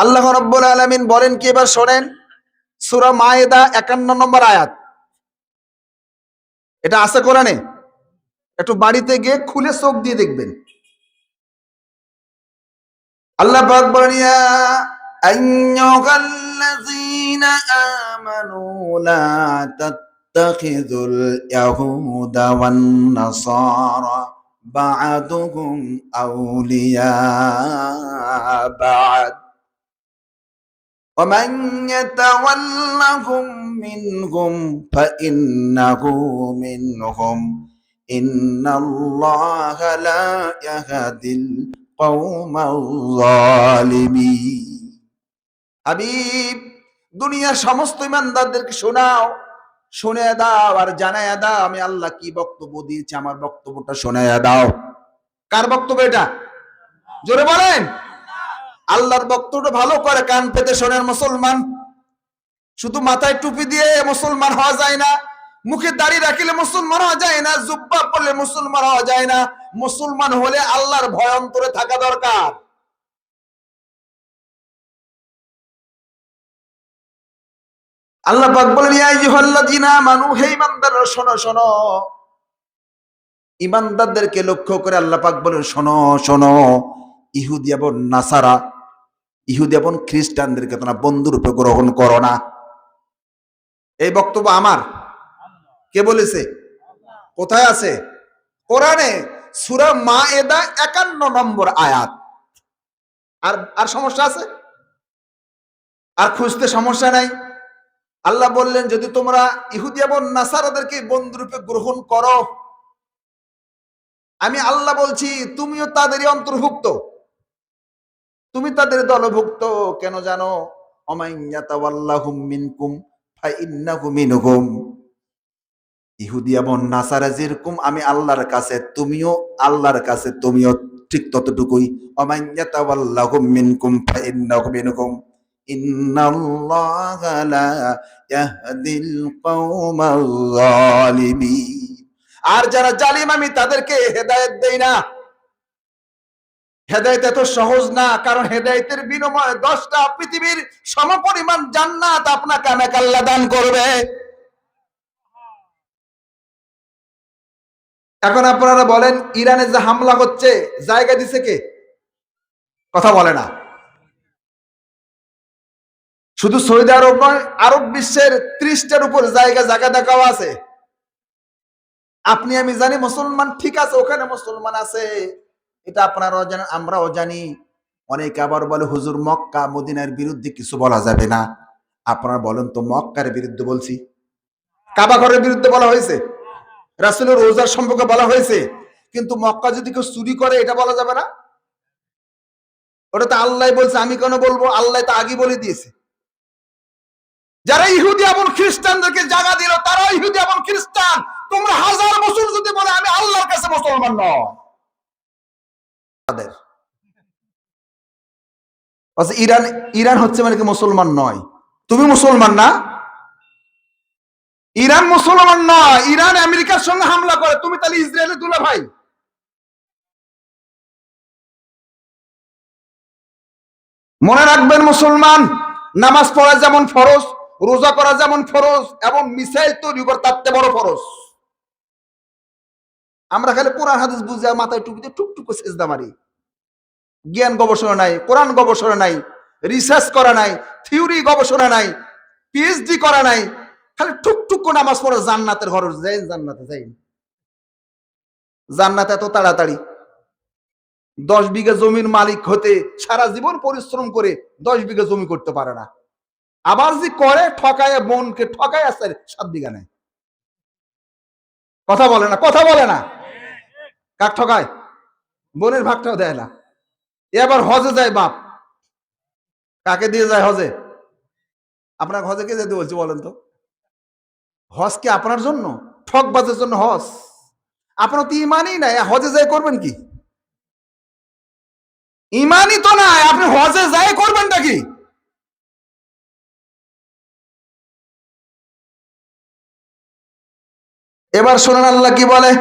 আল্লাহ রাব্বুল আলামিন বলেন কি, এবার শোনেন, সূরা মায়েদা 51 নম্বর আয়াত। এটা আছে কোরআনে, একটু বাড়িতে গিয়ে খুলে চোখ দিয়ে দেখবেন। আল্লাহ পাক বলেন, ইয়া আইয়ুহাল্লাযীনা আমানু লা তাত্তাখিযুল ইয়াহুদা ওয়ান নাসারা বা'দুহুম আউলিয়া বা'দ ومن يتولهم منهم فإنه منهم إن الله لا يهدي القوم الظالمين। হাবিব, দুনিয়ার সমস্ত ইমানদারদেরকে শোনাও, শুনে দাও আর জানায়া দাও আমি আল্লাহ কি বক্তব্য দিয়েছি, আমার বক্তব্যটা শোনায়া দাও। কার বক্তব্য এটা? জোরে বলেন। আল্লাহর বক্তব্য ভালো করে কান পেতে শোনেন মুসলমান। শুধু মাথায় টুপি দিয়ে মুসলমান হওয়া যায় না, মুখে দাড়ি রাখিলে মুসলমান হওয়া যায় না, জুব্বা পরলে মুসলমান হওয়া যায় না। মুসলমান হলে আল্লাহর ভয় অন্তরে থাকা দরকার। আল্লাহ পাক বলেন, ইয়া আইয়ুহাল্লাযীনা আমানু, হে ঈমানদাররা শোনো শোনো। ঈমানদারদেরকে লক্ষ্য করে আল্লাহ পাক বলেন, শোনো শোনো, ইহুদি এবং নাসারা, ইহুদি এবং খ্রিস্টানদেরকে তোমরা বন্ধুরূপে গ্রহণ করো না। এই বক্তব্য আমার, কে বলেছে? কোথায় আছে? কোরআনে, সূরা মায়েদা 51 নম্বর আয়াত। আর আর সমস্যা আছে? আর খুঁজতে সমস্যা নাই। আল্লাহ বললেন, যদি তোমরা ইহুদি এবং নাসারাদেরকে বন্ধুরূপে গ্রহণ করো, আমি আল্লাহ বলছি তুমিও তাদেরই অন্তর্ভুক্ত, তুমি তাদের দলভুক্ত। কেন জানো? অমাইয়াতাওয়াল্লাহুম মিনকুম ফাইন্নাহু মিনহুম। ইহুদি এবং নাসারা যেরকম আমি আল্লাহর কাছে, তুমিও আল্লাহর কাছে, তুমিও ঠিক ততটুকুই। অমাইয়াতাওয়াল্লাহুম মিনকুম ফাইন্নাহু মিনহুম ইন্নাল্লাহা লা ইয়াহদিল কওমাল যালিমিন। আর যারা জালিম আমি তাদেরকে হেদায়েত দেই না। হেদায়েত এত সহজ না, কারণ হেদায়েতের বিনিময়ে 10টা পৃথিবীর সমপরিমাণ জান্নাত আপনাকে আমাকে আল্লাহ দান করবে। এখন আপনারা বলেন, ইরানে যে হামলা হচ্ছে জায়গা দিছে কে? কথা বলে না। শুধু সৌদি আরব নয়, আরব বিশ্বের 30টার উপর জায়গা দেখাও আছে। আপনি আমি জানি মুসলমান ঠিক আছে, ওখানে মুসলমান আছে, এটা আপনারাও জানেন, আমরাও জানি। অনেকে আবার বলে হুজুর মক্কা মদিনার বিরুদ্ধে কিছু বলা যাবে না। আপনারা বলেন তো, মক্কার বিরুদ্ধে বলছি? কাবা ঘরের বিরুদ্ধে বলা হয়েছে, রাসূলের রোজার সম্পর্কে বলা হয়েছে, কিন্তু মক্কা যদি কেউ চুরি করে এটা বলা যাবে না? ওটা তো আল্লাহ বলছে, আমি কেন বলবো? আল্লাহ তো আগে বলে দিয়েছে। যারা ইহুদি এবং খ্রিস্টানদেরকে জায়গা দিল, তারা ইহুদি এবং খ্রিস্টান। তোমরা 1000 বছর যদি বলে আমি আল্লাহর কাছে মুসলমান নয়, ইরান ইরান হচ্ছে মানে কি মুসলমান নয়? তুমি মুসলমান না? ইরান মুসলমান নয়। ইরান আমেরিকার সঙ্গে হামলা করে, তুমি তাহলে ইসরায়েলের দুলা ভাই। মনে রাখবেন মুসলমান, নামাজ পড়া যেমন ফরজ, রোজা করা যেমন ফরজ, এবং মিসাইল তৈরি করা তার চেয়ে বড় ফরজ। আমরা খালি কোরআন হাদিস বুঝে মাথায় টুপিতে টুকটুক করে সেজদা মারি। জ্ঞান গবেষণা নাই, কোরআন গবেষণা নাই, রিসার্চ করা নাই, থিওরি গবেষণা নাই, পিএইচডি করা নাই, খালি টুকটুক করে নামাজ পড়ে জান্নাতের ঘর যাই। জান্নাতে যাই, জান্নাতে এত তাড়াতাড়ি? 10 বিঘা জমির মালিক হতে সারা জীবন পরিশ্রম করে 10 বিঘা জমি করতে পারে না। আবার যে করে, ঠকায়, বোনকে ঠকায়, আসছে 7 বিঘা নেয়। কথা বলে না, কথা বলে না। কাক ঠকায়? বোনের ভাগটাও দেয় না। এবার হজে যায় বাপ, কাকে দিয়ে যায় হজে? আপনার হজে কে যেতে বলছে বলেন তো? হজ কি আপনার জন্য? ঠকবাজের জন্য হজ? আপনার তো ইমানই নাই, হজে যায় করবেন কি? ইমানই তো নাই, আপনি হজে যায় করবেনটা কি? এবার শোনেন আল্লাহ কি বলে।